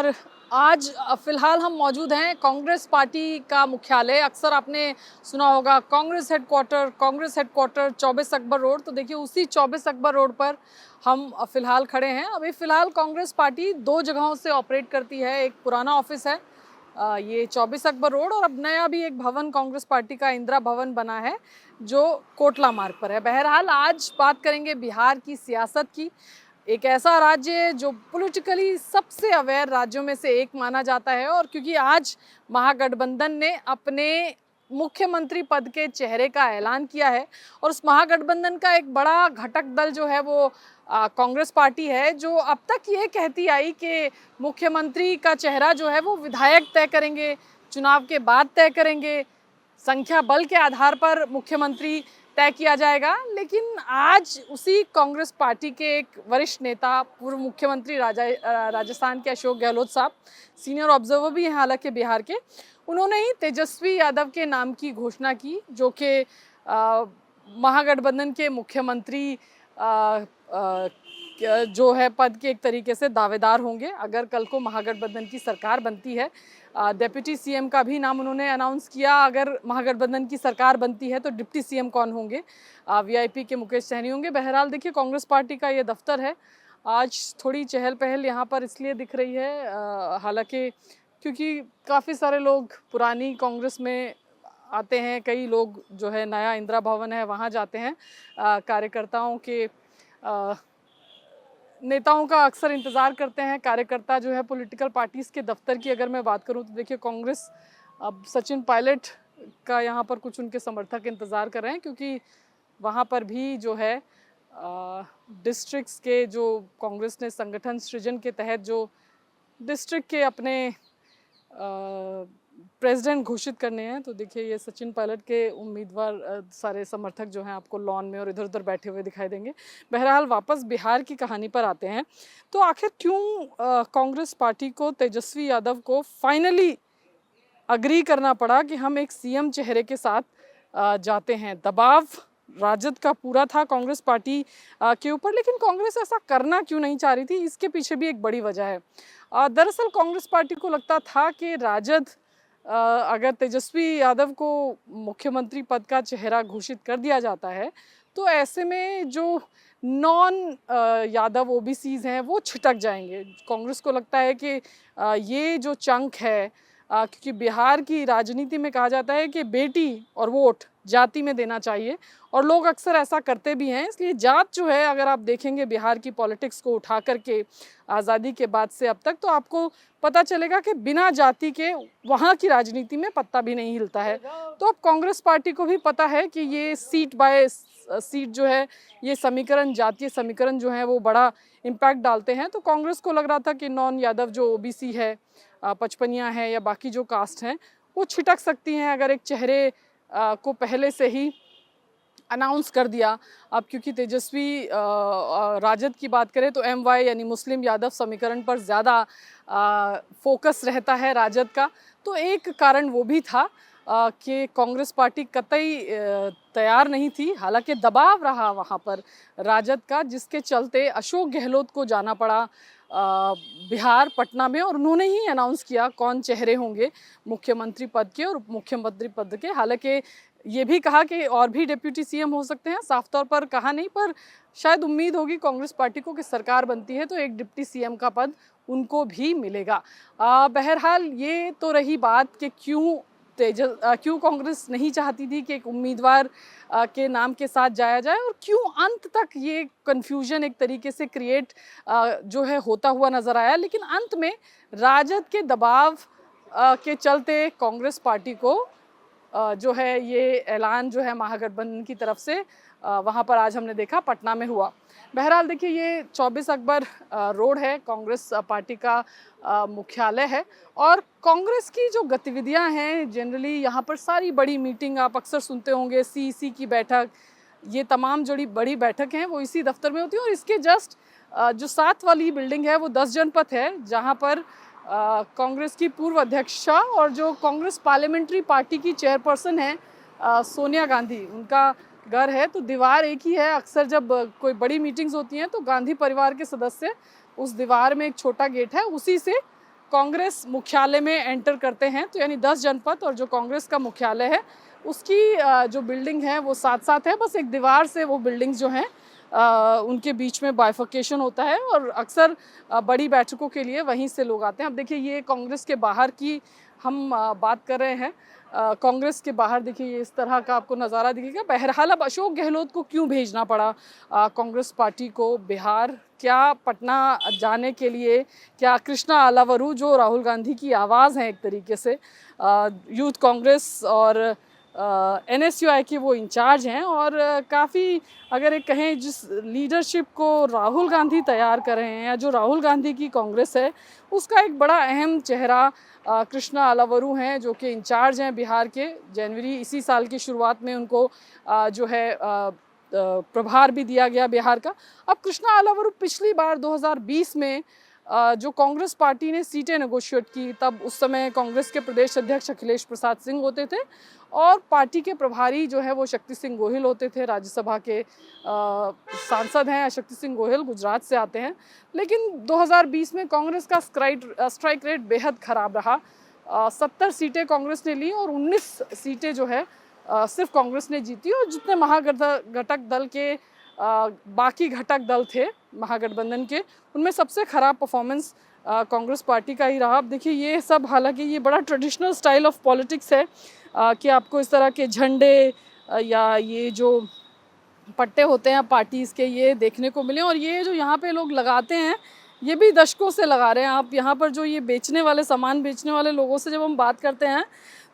और आज फिलहाल हम मौजूद हैं कांग्रेस पार्टी का मुख्यालय। अक्सर आपने सुना होगा कांग्रेस हेडक्वार्टर 24 अकबर रोड। तो देखिए उसी 24 अकबर रोड पर हम फिलहाल खड़े हैं। अभी फिलहाल कांग्रेस पार्टी दो जगहों से ऑपरेट करती है। एक पुराना ऑफिस है ये 24 अकबर रोड, और अब नया भी एक भवन कांग्रेस पार्टी का इंदिरा भवन बना है जो कोटला मार्ग पर है। बहरहाल आज बात करेंगे बिहार की सियासत की। एक ऐसा राज्य जो पॉलिटिकली सबसे अवेयर राज्यों में से एक माना जाता है, और क्योंकि आज महागठबंधन ने अपने मुख्यमंत्री पद के चेहरे का ऐलान किया है, और उस महागठबंधन का एक बड़ा घटक दल जो है वो कांग्रेस पार्टी है, जो अब तक ये कहती आई कि मुख्यमंत्री का चेहरा जो है वो विधायक तय करेंगे, चुनाव के बाद तय करेंगे, संख्या बल के आधार पर मुख्यमंत्री तय किया जाएगा। लेकिन आज उसी कांग्रेस पार्टी के एक वरिष्ठ नेता, पूर्व मुख्यमंत्री राजस्थान के अशोक गहलोत साहब, सीनियर ऑब्जर्वर भी हैं हालांकि बिहार के, उन्होंने ही तेजस्वी यादव के नाम की घोषणा की, जो कि महागठबंधन के मुख्यमंत्री जो है पद के एक तरीके से दावेदार होंगे अगर कल को महागठबंधन की सरकार बनती है। डिप्टी सीएम का भी नाम उन्होंने अनाउंस किया। अगर महागठबंधन की सरकार बनती है तो डिप्टी सीएम कौन होंगे? वीआईपी के मुकेश सहनी होंगे। बहरहाल देखिए कांग्रेस पार्टी का ये दफ्तर है। आज थोड़ी चहल पहल यहाँ पर इसलिए दिख रही है हालांकि क्योंकि काफ़ी सारे लोग पुरानी कांग्रेस में आते हैं, कई लोग जो है नया इंदिरा भवन है वहाँ जाते हैं। कार्यकर्ताओं के नेताओं का अक्सर इंतज़ार करते हैं कार्यकर्ता जो है पॉलिटिकल पार्टीज़ के दफ्तर की। अगर मैं बात करूं तो देखिए कांग्रेस अब सचिन पायलट का यहाँ पर कुछ उनके समर्थक इंतज़ार कर रहे हैं, क्योंकि वहाँ पर भी जो है डिस्ट्रिक्ट्स के जो कांग्रेस ने संगठन सृजन के तहत जो डिस्ट्रिक्ट के अपने प्रेसिडेंट घोषित करने हैं, तो देखिए ये सचिन पायलट के उम्मीदवार सारे समर्थक जो हैं आपको लॉन में और इधर उधर बैठे हुए दिखाई देंगे। बहरहाल वापस बिहार की कहानी पर आते हैं। तो आखिर क्यों कांग्रेस पार्टी को, तेजस्वी यादव को फाइनली अग्री करना पड़ा कि हम एक सीएम चेहरे के साथ जाते हैं? दबाव राजद का पूरा था कांग्रेस पार्टी के ऊपर, लेकिन कांग्रेस ऐसा करना क्यों नहीं चाह रही थी, इसके पीछे भी एक बड़ी वजह है। दरअसल कांग्रेस पार्टी को लगता था कि राजद अगर तेजस्वी यादव को मुख्यमंत्री पद का चेहरा घोषित कर दिया जाता है तो ऐसे में जो नॉन यादव ओबीसीज हैं वो छिटक जाएंगे। कांग्रेस को लगता है कि ये जो चंक है, क्योंकि बिहार की राजनीति में कहा जाता है कि बेटी और वोट जाति में देना चाहिए, और लोग अक्सर ऐसा करते भी हैं। इसलिए जात जो है, अगर आप देखेंगे बिहार की पॉलिटिक्स को उठा करके आज़ादी के बाद से अब तक, तो आपको पता चलेगा कि बिना जाति के वहाँ की राजनीति में पत्ता भी नहीं हिलता है। तो अब कांग्रेस पार्टी को भी पता है कि ये सीट बाय सीट जो है, ये समीकरण, जातीय समीकरण जो है वो बड़ा इम्पैक्ट डालते हैं। तो कांग्रेस को लग रहा था कि नॉन यादव जो ओबीसी है, पचपनिया है या बाकी जो कास्ट हैं, वो छिटक सकती हैं अगर एक चेहरे को पहले से ही अनाउंस कर दिया। अब क्योंकि तेजस्वी राजद की बात करें तो MY यानी मुस्लिम यादव समीकरण पर ज़्यादा फोकस रहता है राजद का, तो एक कारण वो भी था कि कांग्रेस पार्टी कतई तैयार नहीं थी। हालांकि दबाव रहा वहाँ पर राजद का, जिसके चलते अशोक गहलोत को जाना पड़ा बिहार पटना में, और उन्होंने ही अनाउंस किया कौन चेहरे होंगे मुख्यमंत्री पद के और उप मुख्यमंत्री पद के। हालांकि ये भी कहा कि और भी डिप्टी सीएम हो सकते हैं, साफ तौर पर कहा नहीं, पर शायद उम्मीद होगी कांग्रेस पार्टी को कि सरकार बनती है तो एक डिप्टी सीएम का पद उनको भी मिलेगा। बहरहाल ये तो रही बात कि क्यों कांग्रेस नहीं चाहती थी कि एक उम्मीदवार के नाम के साथ जाया जाए, और क्यों अंत तक ये कन्फ्यूजन एक तरीके से क्रिएट जो है होता हुआ नज़र आया। लेकिन अंत में राजद के दबाव के चलते कांग्रेस पार्टी को जो है ये ऐलान जो है महागठबंधन की तरफ से वहाँ पर आज हमने देखा पटना में हुआ। बहरहाल देखिए ये 24 अकबर रोड है, कांग्रेस पार्टी का मुख्यालय है, और कांग्रेस की जो गतिविधियां हैं जनरली यहाँ पर सारी बड़ी मीटिंग आप अक्सर सुनते होंगे, CEC की बैठक, ये तमाम जो बड़ी बैठक हैं वो इसी दफ्तर में होती है। और इसके जस्ट जो साथ वाली बिल्डिंग है वो 10 जनपथ है, जहाँ पर कांग्रेस की पूर्व अध्यक्षा और जो कांग्रेस पार्लियामेंट्री पार्टी की चेयरपर्सन है सोनिया गांधी, उनका घर है। तो दीवार एक ही है। अक्सर जब कोई बड़ी मीटिंग्स होती हैं तो गांधी परिवार के सदस्य, उस दीवार में एक छोटा गेट है, उसी से कांग्रेस मुख्यालय में एंटर करते हैं, तो यानी 10 जनपद और जो कांग्रेस का मुख्यालय है उसकी जो बिल्डिंग है वो साथ साथ है, बस एक दीवार से वो बिल्डिंग्स जो हैं उनके बीच में बाइफर्केशन होता है और अक्सर बड़ी बैठकों के लिए वहीं से लोग आते हैं। अब देखिए ये कांग्रेस के बाहर की हम बात कर रहे हैं। कांग्रेस के बाहर देखिए ये इस तरह का आपको नज़ारा दिखेगा। बहरहाल अब अशोक गहलोत को क्यों भेजना पड़ा कांग्रेस पार्टी को बिहार? क्या पटना जाने के लिए, क्या कृष्णा अलावरू जो राहुल गांधी की आवाज़ हैं एक तरीके से, यूथ कांग्रेस और NSUI के वो इंचार्ज हैं और काफ़ी अगर एक कहें जिस लीडरशिप को राहुल गांधी तैयार कर रहे हैं या जो राहुल गांधी की कांग्रेस है उसका एक बड़ा अहम चेहरा कृष्णा अलावरू हैं जो कि इंचार्ज हैं बिहार के। जनवरी इसी साल की शुरुआत में उनको जो है प्रभार भी दिया गया बिहार का। अब कृष्णा अलावरू पिछली बार 2020 में जो कांग्रेस पार्टी ने सीटें नेगोशिएट की, तब उस समय कांग्रेस के प्रदेश अध्यक्ष अखिलेश प्रसाद सिंह होते थे और पार्टी के प्रभारी जो है वो शक्ति सिंह गोहिल होते थे। राज्यसभा के सांसद हैं शक्ति सिंह गोहिल, गुजरात से आते हैं। लेकिन 2020 में कांग्रेस का स्ट्राइक रेट बेहद ख़राब रहा। 70 सीटें कांग्रेस ने ली और 19 सीटें जो है सिर्फ कांग्रेस ने जीती और जितने महागठबंधन दल के बाकी घटक दल थे महागठबंधन के, उनमें सबसे ख़राब परफॉर्मेंस कांग्रेस पार्टी का ही रहा। अब देखिए ये सब, हालांकि ये बड़ा ट्रेडिशनल स्टाइल ऑफ पॉलिटिक्स है कि आपको इस तरह के झंडे या ये जो पट्टे होते हैं पार्टीज़ के ये देखने को मिले और ये जो यहाँ पे लोग लगाते हैं ये भी दशकों से लगा रहे हैं। आप यहाँ पर जो ये बेचने वाले, सामान बेचने वाले लोगों से जब हम बात करते हैं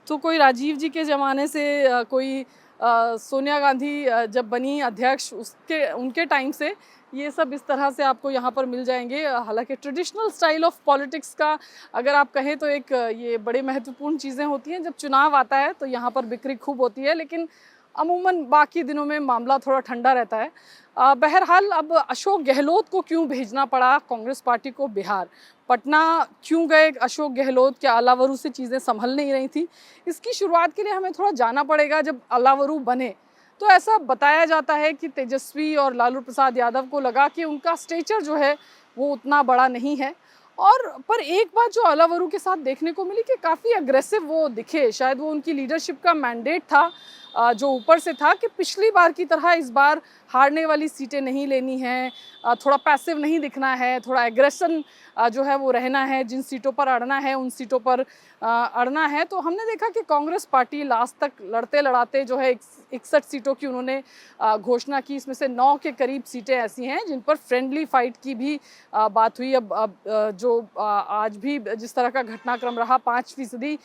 तो कोई राजीव जी के ज़माने से, कोई सोनिया गांधी जब बनी अध्यक्ष उनके टाइम से ये सब इस तरह से आपको यहाँ पर मिल जाएंगे। हालांकि ट्रेडिशनल स्टाइल ऑफ पॉलिटिक्स का अगर आप कहें तो एक ये बड़े महत्वपूर्ण चीज़ें होती हैं। जब चुनाव आता है तो यहाँ पर बिक्री खूब होती है, लेकिन अमूमन बाकी दिनों में मामला थोड़ा ठंडा रहता है। बहरहाल अब अशोक गहलोत को क्यों भेजना पड़ा कांग्रेस पार्टी को बिहार? पटना क्यों गए अशोक गहलोत? क्या अलावरू से चीज़ें संभल नहीं रही थी? इसकी शुरुआत के लिए हमें थोड़ा जाना पड़ेगा। जब अलावरू बने तो ऐसा बताया जाता है कि तेजस्वी और लालू प्रसाद यादव को लगा कि उनका स्टेचर जो है वो उतना बड़ा नहीं है। और पर एक बात जो अलावरू के साथ देखने को मिली कि काफ़ी अग्रेसिव वो दिखे। शायद वो उनकी लीडरशिप का मैंडेट था जो ऊपर से था कि पिछली बार की तरह इस बार हारने वाली सीटें नहीं लेनी है, थोड़ा पैसिव नहीं दिखना है, थोड़ा एग्रेशन जो है वो रहना है, जिन सीटों पर अड़ना है उन सीटों पर अड़ना है। तो हमने देखा कि कांग्रेस पार्टी लास्ट तक लड़ते लड़ाते जो है 61 सीटों की उन्होंने घोषणा की। इसमें से 9 के करीब सीटें ऐसी हैं जिन पर फ्रेंडली फाइट की भी बात हुई। अब जो आज भी जिस तरह का घटनाक्रम रहा 5%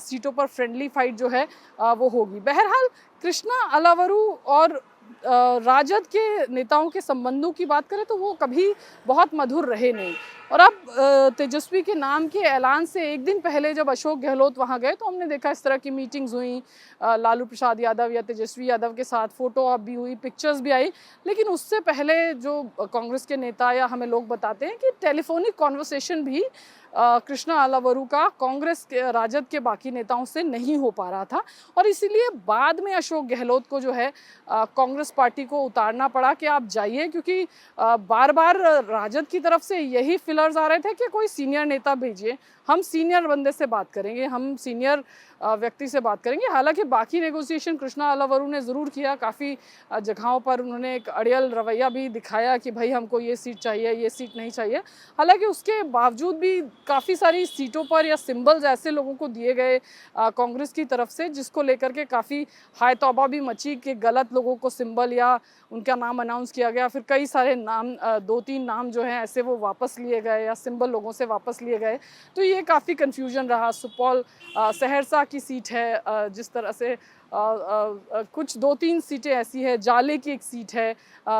सीटों पर फ्रेंडली फाइट जो है वो होगी। बहरहाल कृष्णा अलावरू और राजद के नेताओं के संबंधों की बात करें तो वो कभी बहुत मधुर रहे नहीं। और अब तेजस्वी के नाम के ऐलान से एक दिन पहले जब अशोक गहलोत वहाँ गए तो हमने देखा इस तरह की मीटिंग्स हुई, लालू प्रसाद यादव या तेजस्वी यादव के साथ फ़ोटो ऑप भी हुई, पिक्चर्स भी आई। लेकिन उससे पहले जो कांग्रेस के नेता या हमें लोग बताते हैं कि टेलीफोनिक कॉन्वर्सेशन भी कृष्णा अलावरू का कांग्रेस के, राजद के बाकी नेताओं से नहीं हो पा रहा था और इसीलिए बाद में अशोक गहलोत को जो है कांग्रेस पार्टी को उतारना पड़ा कि आप जाइए, क्योंकि बार बार राजद की तरफ से यही फिलर्स आ रहे थे कि कोई सीनियर नेता भेजिए, हम सीनियर बंदे से बात करेंगे, हम सीनियर व्यक्ति से बात करेंगे। हालांकि बाकी नेगोशिएशन कृष्णा अलावरू ने ज़रूर किया, काफ़ी जगहों पर उन्होंने एक अड़ियल रवैया भी दिखाया कि भाई हमको ये सीट चाहिए, ये सीट नहीं चाहिए। हालांकि उसके बावजूद भी काफ़ी सारी सीटों पर या सिंबल्स ऐसे लोगों को दिए गए कांग्रेस की तरफ से जिसको लेकर के काफ़ी हाय तौबा भी मची कि गलत लोगों को सिंबल या उनका नाम अनाउंस किया गया। फिर कई सारे नाम 2-3 नाम जो हैं ऐसे वो वापस लिए गए या सिंबल लोगों से वापस लिए गए। तो ये काफ़ी कन्फ्यूजन रहा। सुपौल सहरसा की सीट है जिस तरह से कुछ 2-3 सीटें ऐसी है, जाले की एक सीट है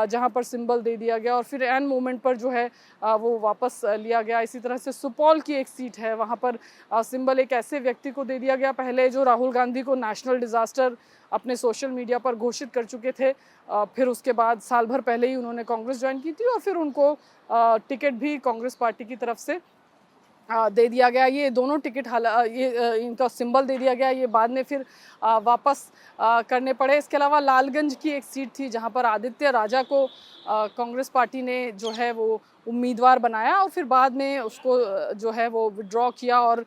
जहां पर सिंबल दे दिया गया और फिर एन मोमेंट पर जो है वो वापस लिया गया। इसी तरह से सुपौल की एक सीट है, वहां पर सिंबल एक ऐसे व्यक्ति को दे दिया गया पहले जो राहुल गांधी को नेशनल डिज़ास्टर अपने सोशल मीडिया पर घोषित कर चुके थे। फिर उसके बाद साल भर पहले ही उन्होंने कांग्रेस ज्वाइन की थी और फिर उनको टिकट भी कांग्रेस पार्टी की तरफ से दे दिया गया। ये दोनों टिकट इनका सिंबल दे दिया गया, ये बाद में फिर वापस करने पड़े। इसके अलावा लालगंज की एक सीट थी जहाँ पर आदित्य राजा को कांग्रेस पार्टी ने जो है वो उम्मीदवार बनाया और फिर बाद में उसको जो है वो विड्रॉ किया और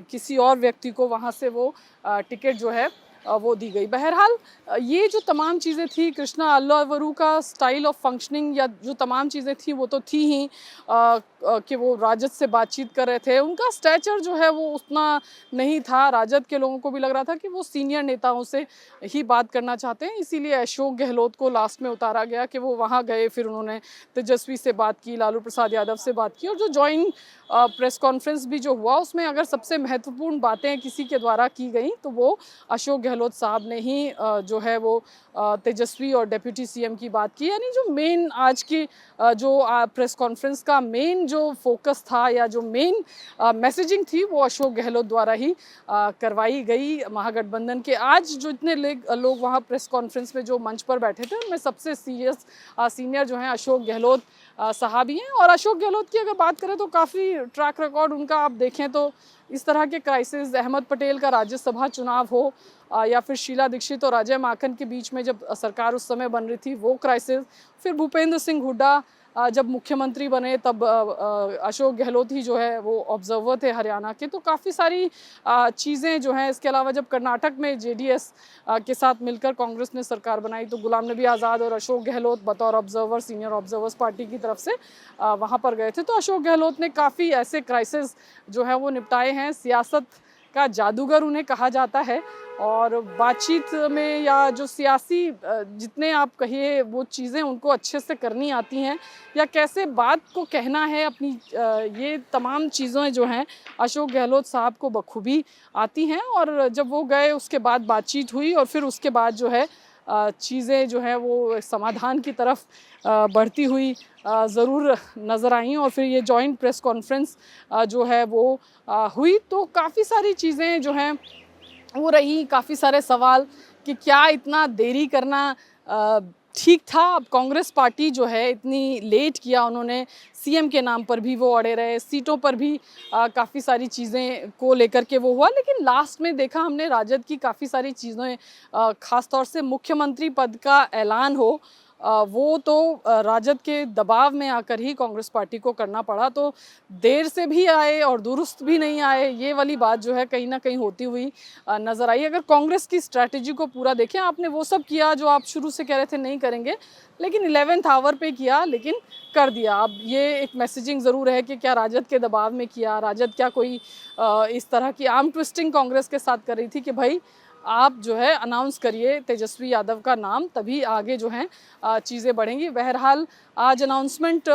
किसी और व्यक्ति को वहाँ से वो टिकट जो है वो दी गई। बहरहाल ये जो तमाम चीज़ें थी, कृष्णा अल्लावरू का स्टाइल ऑफ फंक्शनिंग या जो तमाम चीज़ें थी वो तो थी ही कि वो राजद से बातचीत कर रहे थे। उनका स्टैचर जो है वो उतना नहीं था, राजद के लोगों को भी लग रहा था कि वो सीनियर नेताओं से ही बात करना चाहते हैं, इसीलिए अशोक गहलोत को लास्ट में उतारा गया कि वो वहाँ गए, फिर उन्होंने तेजस्वी से बात की, लालू प्रसाद यादव से बात की और जो जॉइंट प्रेस कॉन्फ्रेंस भी जो हुआ उसमें अगर सबसे महत्वपूर्ण बातें किसी के द्वारा की गई तो वो अशोक गहलोत साहब ने ही जो है वो तेजस्वी और डिप्टी सीएम की बात की। यानी जो मेन आज की जो प्रेस कॉन्फ्रेंस का मेन जो फोकस था या जो मेन मैसेजिंग थी वो अशोक गहलोत द्वारा ही करवाई गई महागठबंधन के। आज जो इतने लोग वहाँ प्रेस कॉन्फ्रेंस में जो मंच पर बैठे थे उनमें सबसे सीनियर जो हैं अशोक गहलोत साहब ही हैं। और अशोक गहलोत की अगर बात करें तो काफ़ी ट्रैक रिकॉर्ड उनका आप देखें तो इस तरह के क्राइसिस, अहमद पटेल का राज्यसभा चुनाव हो या फिर शीला दीक्षित और अजय माकन के बीच में जब सरकार उस समय बन रही थी वो क्राइसिस, फिर भूपेंद्र सिंह हुड्डा जब मुख्यमंत्री बने तब अशोक गहलोत ही जो है वो ऑब्जर्वर थे हरियाणा के। तो काफ़ी सारी चीज़ें जो हैं, इसके अलावा जब कर्नाटक में जेडीएस के साथ मिलकर कांग्रेस ने सरकार बनाई तो गुलाम नबी आज़ाद और अशोक गहलोत बतौर ऑब्जर्वर सीनियर ऑब्जर्वर्स पार्टी की तरफ से वहाँ पर गए थे। तो अशोक गहलोत ने काफ़ी ऐसे क्राइसिस जो है वो निपटाए हैं। सियासत का जादूगर उन्हें कहा जाता है और बातचीत में या जो सियासी जितने आप कहिए वो चीज़ें उनको अच्छे से करनी आती हैं या कैसे बात को कहना है अपनी, ये तमाम चीज़ें जो हैं अशोक गहलोत साहब को बखूबी आती हैं। और जब वो गए उसके बाद बातचीत हुई और फिर उसके बाद जो है चीज़ें जो है वो समाधान की तरफ बढ़ती हुई ज़रूर नज़र आई और फिर ये जॉइंट प्रेस कॉन्फ्रेंस जो है वो हुई। तो काफ़ी सारी चीज़ें जो हैं वो रही, काफ़ी सारे सवाल कि क्या इतना देरी करना ठीक था। अब कांग्रेस पार्टी जो है इतनी लेट किया, उन्होंने सीएम के नाम पर भी वो अड़े रहे, सीटों पर भी काफ़ी सारी चीज़ें को लेकर के वो हुआ, लेकिन लास्ट में देखा हमने राजद की काफ़ी सारी चीज़ें, ख़ास तौर से मुख्यमंत्री पद का ऐलान हो वो तो राजद के दबाव में आकर ही कांग्रेस पार्टी को करना पड़ा। तो देर से भी आए और दुरुस्त भी नहीं आए, ये वाली बात जो है कहीं ना कहीं होती हुई नज़र आई। अगर कांग्रेस की स्ट्रैटेजी को पूरा देखें, आपने वो सब किया जो आप शुरू से कह रहे थे नहीं करेंगे, लेकिन 11th आवर पे किया, लेकिन कर दिया। अब ये एक मैसेजिंग ज़रूर है कि क्या राजद के दबाव में किया, राजद क्या कोई इस तरह की आर्म ट्विस्टिंग कांग्रेस के साथ कर रही थी कि भाई आप जो है अनाउंस करिए तेजस्वी यादव का नाम, तभी आगे जो हैं चीज़ें बढ़ेंगी। बहरहाल आज अनाउंसमेंट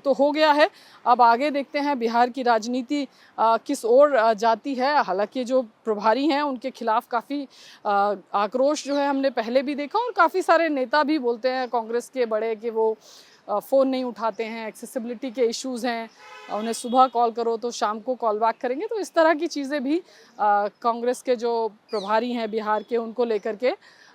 तो हो गया है, अब आगे देखते हैं बिहार की राजनीति किस ओर जाती है। हालांकि जो प्रभारी हैं उनके खिलाफ काफ़ी आक्रोश जो है हमने पहले भी देखा और काफ़ी सारे नेता भी बोलते हैं कांग्रेस के बड़े कि वो फ़ोन नहीं उठाते हैं, एक्सेसिबिलिटी के इश्यूज़ हैं, उन्हें सुबह कॉल करो तो शाम को कॉल बैक करेंगे। तो इस तरह की चीज़ें भी कांग्रेस के जो प्रभारी हैं बिहार के उनको लेकर के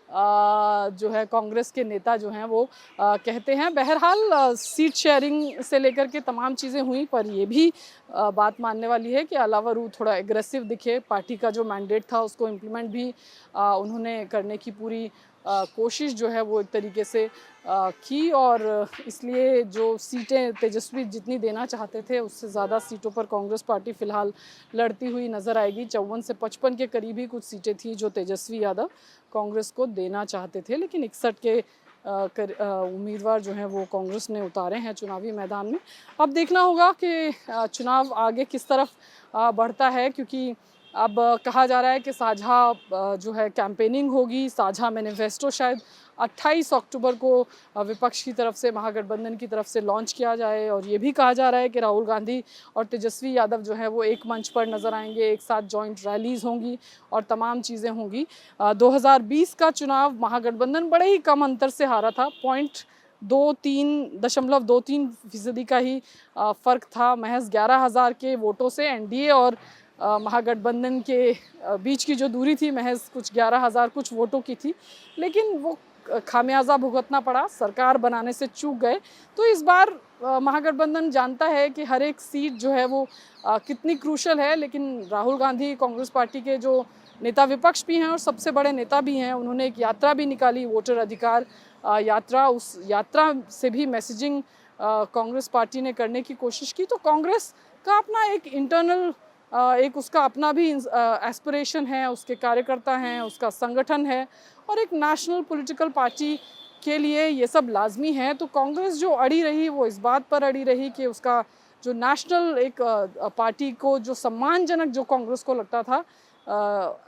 जो है कांग्रेस के नेता जो हैं वो कहते हैं। बहरहाल सीट शेयरिंग से लेकर के तमाम चीज़ें हुई, पर ये भी बात मानने वाली है कि अलावरू थोड़ा एग्रेसिव दिखे, पार्टी का जो मैंडेट था उसको इम्प्लीमेंट भी उन्होंने करने की पूरी कोशिश जो है वो एक तरीके से की और इसलिए जो सीटें तेजस्वी जितनी देना चाहते थे उससे ज़्यादा सीटों पर कांग्रेस पार्टी फ़िलहाल लड़ती हुई नज़र आएगी। 54 से 55 के करीब ही कुछ सीटें थी जो तेजस्वी यादव कांग्रेस को देना चाहते थे, लेकिन 61 के उम्मीदवार जो हैं वो कांग्रेस ने उतारे हैं चुनावी मैदान में। अब देखना होगा कि चुनाव आगे किस तरफ बढ़ता है, क्योंकि अब कहा जा रहा है कि साझा जो है कैंपेनिंग होगी, साझा मैनिफेस्टो शायद 28 अक्टूबर को विपक्ष की तरफ से, महागठबंधन की तरफ से लॉन्च किया जाए। और ये भी कहा जा रहा है कि राहुल गांधी और तेजस्वी यादव जो है वो एक मंच पर नज़र आएंगे, एक साथ जॉइंट रैलीज़ होंगी और तमाम चीज़ें होंगी। 2020 का चुनाव महागठबंधन बड़े ही कम अंतर से हारा था, 0.23% का ही फ़र्क था, महज 11,000 के वोटों से। एनडीए और महागठबंधन के बीच की जो दूरी थी महज कुछ 11,000 कुछ वोटों की थी, लेकिन वो खामियाजा भुगतना पड़ा, सरकार बनाने से चूक गए। तो इस बार महागठबंधन जानता है कि हर एक सीट जो है वो कितनी क्रूशल है, लेकिन राहुल गांधी कांग्रेस पार्टी के जो नेता विपक्ष भी हैं और सबसे बड़े नेता भी हैं, उन्होंने एक यात्रा भी निकाली, वोटर अधिकार यात्रा। उस यात्रा से भी मैसेजिंग कांग्रेस पार्टी ने करने की कोशिश की। तो कांग्रेस का अपना एक इंटरनल एक उसका अपना भी एस्पिरेशन है, उसके कार्यकर्ता हैं, उसका संगठन है और एक नेशनल पॉलिटिकल पार्टी के लिए ये सब लाजमी है। तो कांग्रेस जो अड़ी रही वो इस बात पर अड़ी रही कि उसका जो नेशनल एक पार्टी को जो सम्मानजनक जो कांग्रेस को लगता था,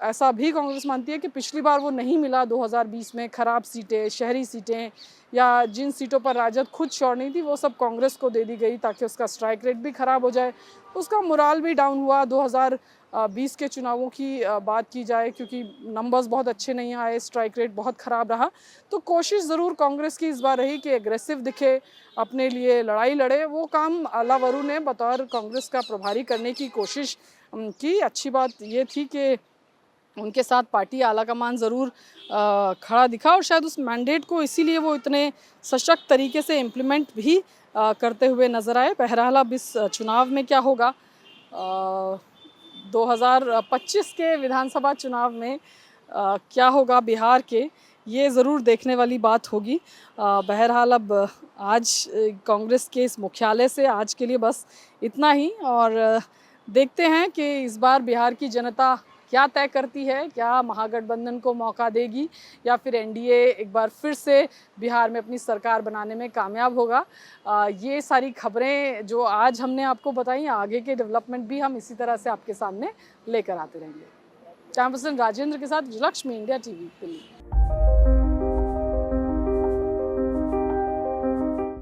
ऐसा भी कांग्रेस मानती है कि पिछली बार वो नहीं मिला 2020 में। खराब सीटें, शहरी सीटें या जिन सीटों पर राजद खुद श्योर नहीं थी वो सब कांग्रेस को दे दी गई ताकि उसका स्ट्राइक रेट भी ख़राब हो जाए, उसका मोराल भी डाउन हुआ। 2020 के चुनावों की बात की जाए, क्योंकि नंबर्स बहुत अच्छे नहीं आए, स्ट्राइक रेट बहुत ख़राब रहा। तो कोशिश ज़रूर कांग्रेस की इस बार रही कि एग्रेसिव दिखे, अपने लिए लड़ाई लड़े। वो काम आलावरू ने बतौर कांग्रेस का प्रभारी करने की कोशिश की। अच्छी बात ये थी कि उनके साथ पार्टी आलाकमान ज़रूर खड़ा दिखा और शायद उस मैंडेट को इसीलिए वो इतने सशक्त तरीके से इम्प्लीमेंट भी करते हुए नज़र आए। बहरहाल अब इस चुनाव में क्या होगा, 2025 के विधानसभा चुनाव में क्या होगा बिहार के, ये ज़रूर देखने वाली बात होगी। बहरहाल अब आज कांग्रेस के इस मुख्यालय से आज के लिए बस इतना ही, और देखते हैं कि इस बार बिहार की जनता क्या तय करती है। क्या महागठबंधन को मौका देगी या फिर एनडीए एक बार फिर से बिहार में अपनी सरकार बनाने में कामयाब होगा। ये सारी खबरें जो आज हमने आपको बताई, आगे के डेवलपमेंट भी हम इसी तरह से आपके सामने लेकर आते रहेंगे। कैमरा पर्सन राजेंद्र के साथ विजयलक्ष्मी, इंडिया टीवी दिल्ली।